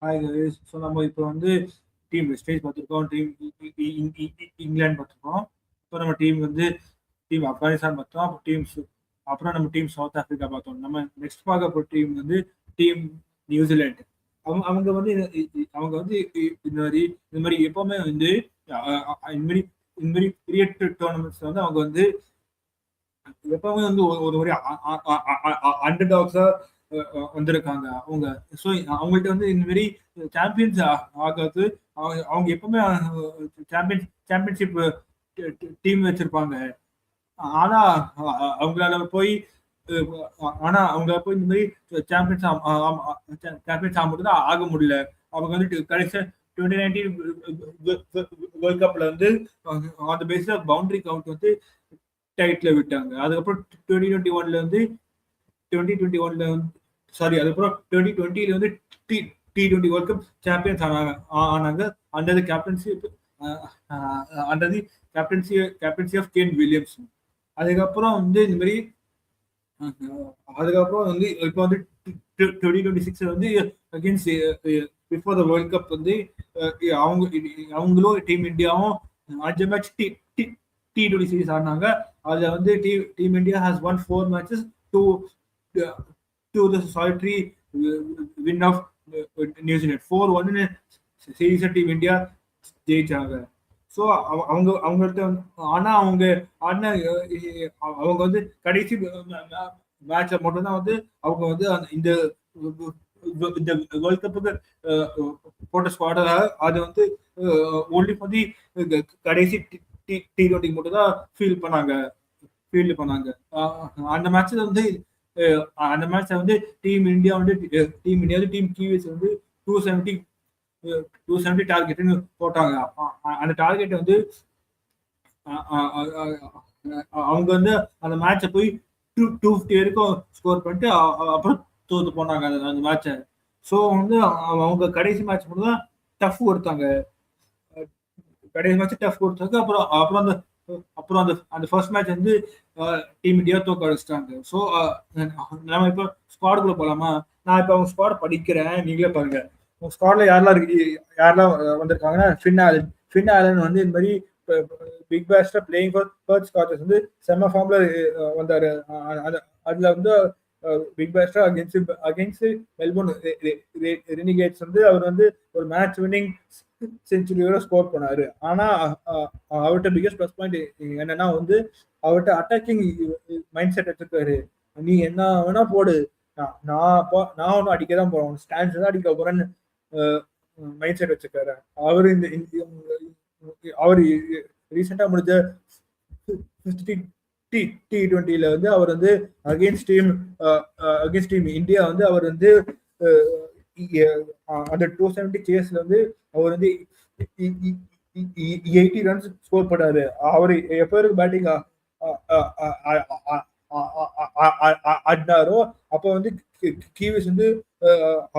Hi guys. So நம்ம இப்போ வந்து டீம் வெஸ்ட் இண்டீஸ் பார்த்துருக்கோம், டீம் இங்கிலாந்து பார்த்துருக்கோம். இப்போ நம்ம டீம் வந்து டீம் ஆப்கானிஸ்தான் பார்த்தோம், அப்புறம் நம்ம டீம் சவுத் ஆஃப்ரிக்கா பார்த்தோம். நம்ம நெக்ஸ்ட் பார்க்க போகிற டீம் வந்து டீம் நியூசிலாந்து. அவங்க வந்து அவங்க வந்து இந்த மாதிரி எப்பவுமே வந்து இந்த மாதிரி இந்த மாதிரி பீரியட் டோர்னமெண்ட்ஸ் வந்து அவங்க வந்து எப்பவுமே வந்து ஒரு ஒரு அண்டர் டாக்ஸா வந்திருக்காங்க அவங்க. ஸோ அவங்கள்ட்ட வந்து இந்த மாதிரி சாம்பியன்ஸ் ஆகாது. அவங்க எப்பவுமே சாம்பியன்ஷிப் டீம் வச்சிருப்பாங்க. ஆனா அவங்களால போய் இந்த மாதிரி சாம்பியன்ஸ் சாம்பியன்ஸ் ஆக மட்டும் தான் ஆக முடியல. அவங்க வந்து கடைசியா 2019 வேர்ல்ட் கப்ல வந்து அந்த பேஸ்ல பவுண்டரி கவுண்ட் வந்து டைட்டில் விட்டாங்க. அதுக்கப்புறம் 2021ல வந்து 2021ல வந்து அதுக்கப்புறம் 2020ல வந்து T20 வேர்ல்ட் கப் சாம்பியன்ஸ் ஆனாங்க under captaincy of Kane Williams. அதுக்கப்புறம் வந்து இந்த மாதிரி அதுக்கப்புறம் வந்து இப்போ வந்து 2026 வந்து against before the world cup வந்து அவங்களும் டீம் இந்தியாவும் 5 மேட்ச் T20 சீரிஸ் ஆடினாங்க. அதுல வந்து team India has won 4 matches to the solitary win of நியூசிலாந்து. 4-1 சீரீஸ் டீம் இந்தியா ஜெயிச்சாங்க. ஸோ அவங்கள்ட்ட ஆனா அவங்க ஆடின அவங்க வந்து கடைசி மேட்ச்ல மட்டும்தான் வந்து அவங்க வந்து இந்த வேர்ல்ட் கப்புக்கு போட்ட ஸ்குவாட அது வந்து ஒன்லி பத்தி கடைசி T20 மட்டும் தான் ஃபீல்ட் பண்ணாங்க. அந்த மேட்ச்ல வந்து அந்த மேட்ச்ல வந்து டீம் இந்தியா டீம் கிவிஸ் வந்து 270 டார்கெட்னு போட்டாங்க. அந்த டார்கெட் வந்து அவங்க வந்து அந்த மேட்சை போய் 250 வரைக்கும் ஸ்கோர் பண்ணிட்டு அப்புறம் தோத்து போனாங்க அந்த மேட்சை. ஸோ வந்து அவங்க கடைசி மேட்ச் மட்டும் தான் டஃப் கொடுத்தாங்க. அப்புறம் அந்த ஃபர்ஸ்ட் மேட்ச் வந்து டீம் இந்தியா தோக்க அடிச்சிட்டாங்க. ஸோ நம்ம இப்போ ஸ்குவாடுக்குள்ள போலாமா? நான் இப்போ அவங்க ஸ்குவாட் படிக்கிறேன், நீங்களே பாருங்க. உங்க ஸ்குவாட்ல யாரெல்லாம் வந்திருக்காங்கன்னா ஃபின் ஆலன் வந்து இந்த மாதிரி Big Bash playing for Perth Scorchers வந்து செம்ம ஃபார்ம்ல வந்தாரு. அதுல வந்து Big Bash against Melbourne Renegades வந்து அவர் வந்து ஒரு மேட்ச் வின்னிங் செஞ்சுரியோட ஸ்கோர் பண்ணாரு. ஆனா அவர்கிட்ட பிகெஸ்ட் ப்ளஸ் பாயிண்ட் என்னன்னா வந்து அவர்கிட்ட அட்டாக்கிங் மைண்ட் செட் வச்சிருக்காரு. நீ என்ன வேணா போடு, நான் ஒன்னும் அடிக்க தான் போறேன், ஸ்டாண்ட்ஸ் தான் அடிக்க போறேன்னு மைண்ட் செட் வச்சிருக்காரு. அவர் ரீசெண்டா முடிஞ்ச T20ல வந்து அவர் வந்து அகேன்ஸ்ட் டீம் இந்தியா வந்து அவர் வந்து அந்த 270 சேஸ்ல வந்து அவர் வந்து 80 ரன்ஸ் ஸ்கோர் பண்ணாரு. அவர் எப்ப இருக்கு பேட்டிங் ஆடினாரோ அப்போ வந்து கிவிஸ் வந்து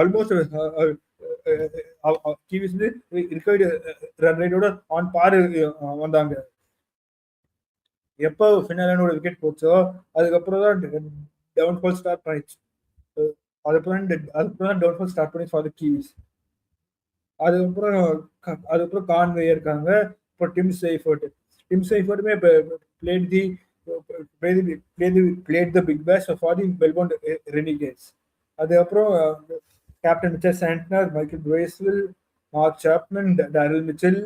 ஆல்மோஸ்ட் கிவிஸ் வந்து ரிகவர்டு ரன் ரேட்டோட ஆன் பார் வந்தாங்க. எப்போ ஃபினாலோட விக்கெட் போச்சோ அதுக்கப்புறம் தான் டவுன்ஃபால் ஸ்டார்ட் பண்ணிச்சு. அதுக்கப்புறம் டவுன்ஃபால் ஸ்டார்ட் பண்ணி ஃபார் தி கிவிஸ். அதுக்கப்புறம் கான்வே இருக்காங்க. இப்போ டிம் சைஃபர்டுமே played the big bash for the Melbourne Renegades. அதுக்கப்புறம் captain Mitchell Santner, Michael Bracewell, Mark Chapman, Daryl Mitchell,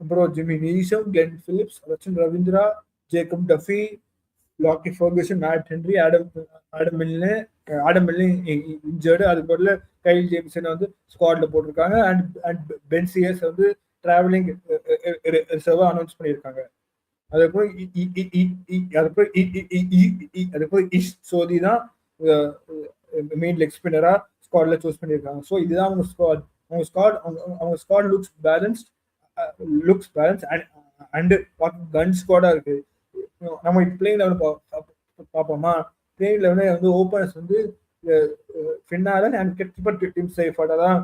அப்புறம் Jimmy Neesham, Glenn Phillips, Rachin Ravindra, Jacob Duffy, Lockie Ferguson, Matt Henry, Adam Milne injured. அதுக்கு பதில் Kyle Jamieson வந்து ஸ்குவாட்ல போட்டிருக்காங்க. And Ben Sears வந்து travelling ரிசர்வா announce பண்ணியிருக்காங்க. அதுக்கப்புறம் இஷ் சோதி தான் மெயின் லெக் ஸ்பின்னரா ஸ்குவாட்ல சூஸ் பண்ணியிருக்காங்க. ஸோ இதுதான் அவங்க ஸ்குவாட் லுக்ஸ் பேலன்ஸ்ட் அண்ட் கன் ஸ்குவாடா இருக்கு. நம்ம இப்போ பிளேயிங் லெவல் பார்ப்போமா? பிளேயிங் லெவலில் வந்து ஓப்பனர்ஸ் வந்து ஃபின்னாலன் அண்ட் கீப்பர் டிம் சைஃபர்டா தான்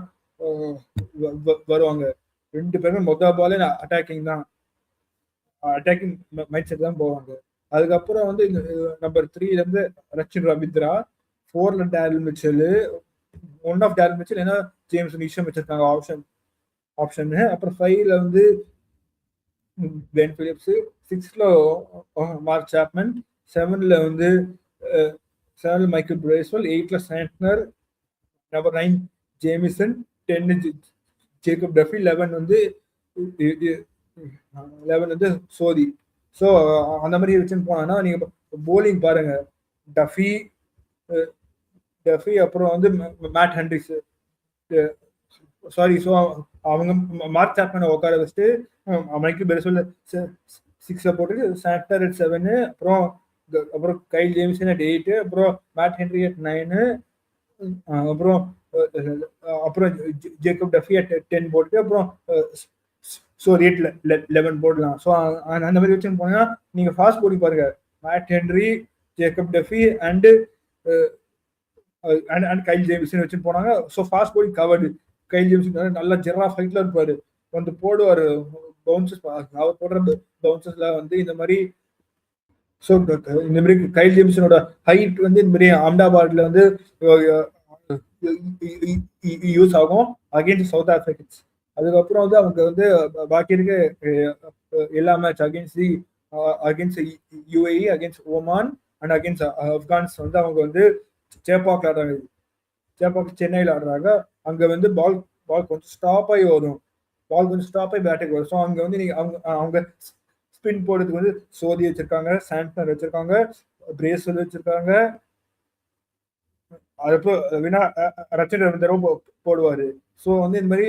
வருவாங்க. ரெண்டு பேருமே மொத்த பாலே அட்டாக்கிங் மைண்ட் செட் தான் போவாங்க. அதுக்கப்புறம் வந்து நம்பர் 3ல இருந்து ரச்சின் ரவீந்திரா, 4ல Daryl Mitchell, one of Daren Mitchell ஏன்னா ஜேம்ஸ் நிஷம் வச்சிருக்காங்க ஆப்ஷன். அப்புறம் 5ல வந்து பென் பிலிப்ஸ், 6ல மார்க் சாப்மன், 7ல வந்து 7ல மைக்கேல் பிரேஸ்வெல், 8ல Santner, number 9 Jamieson, 10 Jacob Duffy, 11 வந்து 11 வந்து சோதி. ஸோ அந்த மாதிரி வச்சுன்னு போனாங்கன்னா நீங்க போலிங் பாருங்க, டஃபி அப்புறம் வந்து மேட் ஹென்ரிக்ஸ், சாரி. ஸோ அவங்க மார்க் சாப்மனை உட்கார வச்சுட்டு மைக்கேல் பிரேஸ்வெல் 6ல போட்டு சாண்ட்னர் at 7, அப்புறம் கைல் ஜேமிசன் at 8, அப்புறம் மேட் ஹென்ரி at 9, அப்புறம் ஜேக்கப் டஃபி at 10 போட்டு அப்புறம் ஸோ 11 போடலாம். ஸோ அந்த மாதிரி வச்சுன்னு போனா நீங்க ஃபாஸ்ட் போலிங் பாருங்க, Matt Henry, Jacob Duffy and Kyle Jamieson வச்சுன்னு போனாங்க. So fast bowling covered. Kyle Jamieson நல்லா ஜெரா ஃபைட்ல இருப்பாரு, வந்து போடுவாரு பவுன்சஸ். அவர் போடுற பவுன்சஸ்ல வந்து இந்த மாதிரி ஸோ இந்த மாதிரி கைல் ஜேமிசனோட ஹைட் வந்து இந்த மாதிரி அஹமதாபாத்ல வந்து யூஸ் ஆகும் அகேன்ஸ்ட் சவுத் ஆப்பிரிக்கன்ஸ். அதுக்கப்புறம் வந்து அவங்க வந்து பாக்கி இருக்க எல்லா match against UAE, against Oman and against Afghans வந்து அவங்க வந்து சேப்பாக்ல ஆடுறாங்க. சேப்பாக் சென்னையில் ஆடுறாங்க. அங்க வந்து பால் கொஞ்சம் ஸ்டாப் ஆகி வரும், பேட்டுக்கு வரும். ஸோ அங்க வந்து நீங்க அவங்க ஸ்பின் போடுறதுக்கு வந்து சோதி வச்சிருக்காங்க, சாண்ட்னர் வச்சிருக்காங்க, பிரேஸ்வெல் வச்சிருக்காங்க. அதுக்கப்புறம் வினா ரச்சன் ரவீந்திரவும் போடுவாரு. ஸோ வந்து இந்த மாதிரி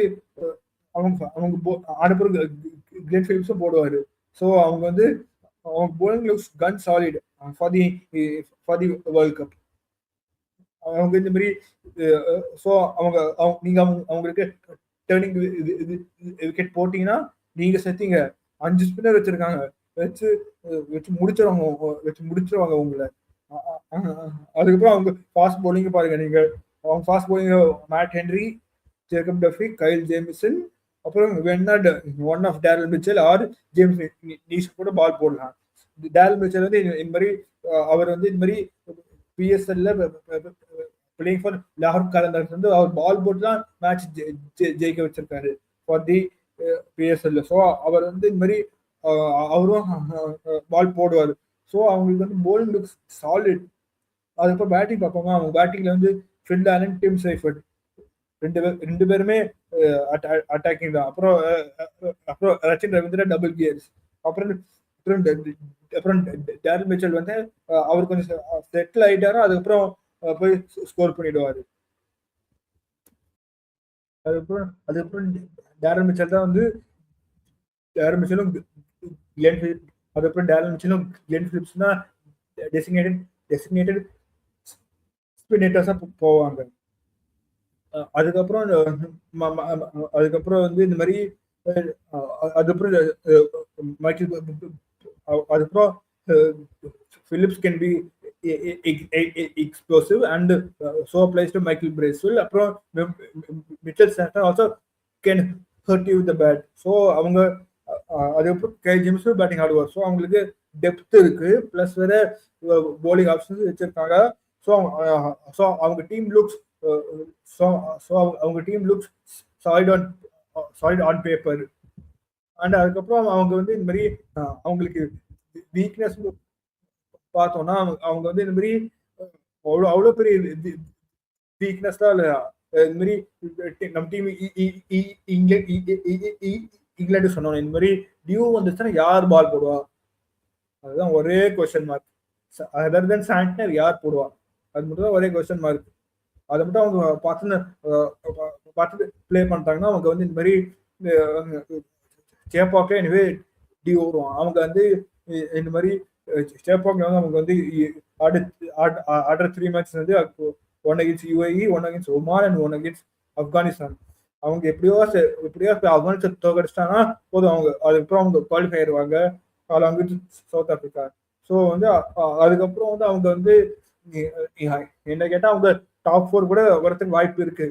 அவங்க அனுப்புற கிளென் பிலிப்ஸும் போடுவாரு. ஸோ அவங்க வந்து அவங்க bowling looks gun solid for the world cup. அவங்க இந்த மாதிரி ஸோ நீங்க அவங்களுக்கு டேர்னிங் விக்கெட் போட்டீங்கன்னா நீங்க செத்தீங்க. 5 ஸ்பின்னர் வச்சிருக்காங்க, வச்சு முடிச்சிருவாங்க உங்களை. அதுக்கப்புறம் அவங்க ஃபாஸ்ட் போலிங் பாருங்க, நீங்க அவங்க fast bowling mat Henry, Jacob Duffy, Kyle Jamieson, அப்புறம் வேணா one of Daryl Mitchell R James niche கூட பால் போடலாம். டேரல் மிச்சல் வந்து இந்த மாதிரி அவர் வந்து இந்த மாதிரி பிஎஸ்எல்ல பிளேயிங் ஃபார் லாகூர் கலந்தர்ஸ் வந்து அவர் பால் போட்டு தான் மேட்ச் ஜெயிக்க வச்சிருக்காரு ஃபார் தி பிஎஸ்எல்ல. ஸோ அவர் வந்து இந்த மாதிரி அவரும் பால் போடுவார். ஸோ அவங்களுக்கு வந்து போலிங் லுக்ஸ் சாலிட். அதுக்கப்புறம் பேட்டிங் பார்ப்போங்க. அவங்க பேட்டிங்ல வந்து ஃபில் ஆலன், டிம் சைஃபர்ட் ரெண்டு பேருமே அட்டாக்கிங் தான். அப்புறம் ரச்சின் ரவீந்திரா டபுள் கியர்ஸ். அப்புறம் டேரல் மிச்சல் வந்து அவர் கொஞ்சம் செட்டில் ஆயிட்டாரு, அதுக்கப்புறம் போய் ஸ்கோர் பண்ணிடுவாரு. அதுக்கப்புறம் டேரல் மிச்சல் தான் வந்து டேரல் மிச்சலும் அதுக்கப்புறம் டேரல் மிச்சலும் கிளென் பிலிப்ஸ் தான் டெசிக்னேட்டட் ஸ்பின்னர்ஸா போவாங்க. அதுக்கப்புறம் வந்து இந்த மாதிரி அதுக்கப்புறம் அதுக்கப்புறம் Phillips can be explosive and so applies to Michael Bracewell. அப்புறம் Mitchell Santner also can hurt you with the bat. So அவங்க அதுக்கப்புறம் கைல் ஜேம்ஸ் பேட்டிங் ஆடுவார். ஸோ அவங்களுக்கு டெப்த் இருக்கு, பிளஸ் வேற போலிங் ஆப்ஷன்ஸ் வச்சிருக்காங்க. ஸோ அவங்க team looks solid on paper. And அதுக்கப்புறம் அவங்க வந்து இந்த மாதிரி அவங்களுக்கு வீக்னஸ் பார்த்தோம்னா அவங்க வந்து இந்த மாதிரி அவ்வளோ பெரிய வீக்னஸ் தான் இல்லையா. இந்த மாதிரி நம்ம டீம் இங்கிலாந்து சொன்னோம், இந்த மாதிரி டியூ வந்துச்சுன்னா யார் பால் போடுவா, அதுதான் ஒரே கொஸ்டின் மார்க். அதர் தென் சாண்ட்னர் யார் போடுவா, அது மட்டும் தான் ஒரே கொஸ்டின் மார்க். அதை மட்டும் அவங்க பார்த்து பிளே பண்ணிட்டாங்கன்னா அவங்க வந்து இந்த மாதிரி சேப்பாக்கே எனவே டியூ வருவான். அவங்க வந்து இந்த மாதிரி சேப்பாக்ல வந்து அவங்க வந்து ஆடுற 3 மேட்ச் வந்து 1 against UAE, 1 against Oman and 1 against Afghanistan. அவங்க எப்படியோ ஆப்கானிஸ்தான் தோக்கடிச்சிட்டாங்கன்னா போதும், அவங்க அதுக்கப்புறம் அவங்க குவாலிஃபை ஆயிடுவாங்க அவங்க சவுத் ஆப்பிரிக்கா. ஸோ வந்து அதுக்கப்புறம் வந்து அவங்க வந்து என்ன கேட்டா அவங்க டாப் 4 கூட வரதுக்கு வாய்ப்பு இருக்கு.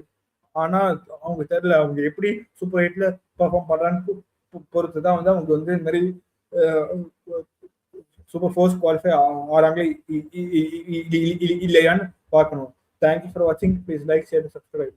ஆனா அவங்க தெரியல அவங்க எப்படி சூப்பர் 8ல பெர்ஃபார்ம் பண்றான்னு பொறுத்து தான் வந்து அவங்க வந்து இந்த மாதிரி சூப்பர் 4 குவாலிஃபை ஆறாங்களே இல்லையான்னு பார்க்கணும். தேங்க்யூ ஃபார் வாட்சிங். Please like, share, subscribe.